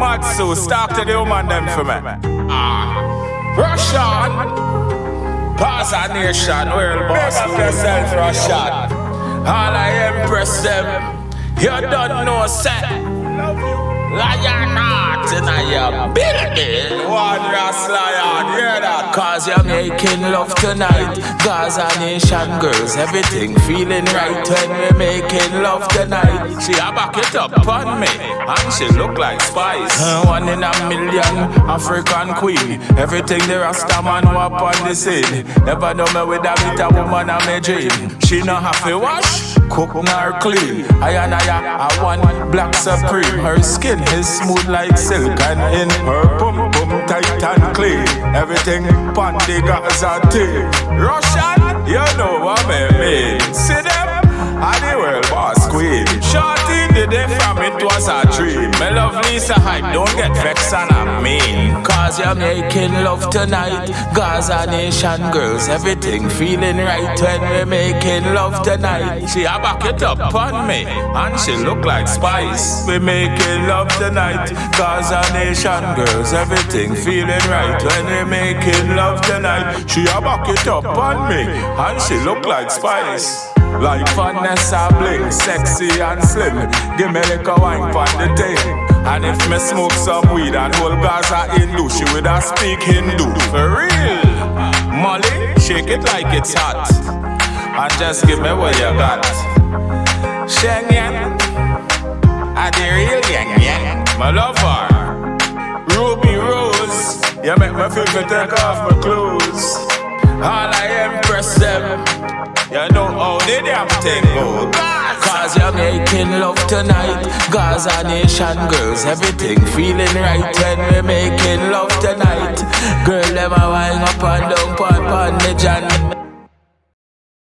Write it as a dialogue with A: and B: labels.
A: Matsu, start to the woman them for me. Russian, pass a nation, world boss, up yourself, Russian. All I impress them, you don't know set. Lion heart in your building. One Ras Lion, hear that? Cause you're making love tonight. Gaza nation girls, everything feeling right when we're making love tonight. She a back it up on me, and she look like Spice. One in a million, African queen. Everything the Rasta man up on the scene. Never know me with a meet a woman of my dream. She no have to wash, cook nor clean. I want black supreme. Her skin is smooth like silk, and in her pum pum tight and clean. Everything pandy Gaza tea. Russian, you know what I mean. See them? I the world boss queen. Shorty did it from it was a dream. My love Lisa hype, don't get vexed and I mean. Cause you're making love tonight. Gaza nation girls, everything feeling right when we're making love tonight. She a back it up on me, and she look like Spice. We making love tonight. Gaza nation girls, everything feeling right when we're making love tonight. She a back it up on me, and she look like Spice. Like Vanessa Bling, sexy and slim. Give me like a wine pon the thing. And if me smoke some weed and hold Gaza Hindu, she would have speak Hindu. For real. Molly, shake it like it's hot, and just give me what you got. Shenyan, I the real yang yang. My lover, Ruby Rose, you make me feel to take off my clothes. All I impress them, you know how they damn thing go. Cause you're making love tonight. Gaza nation girls, everything feeling right when we're making love tonight. Girl, them a wine up and down pon me John.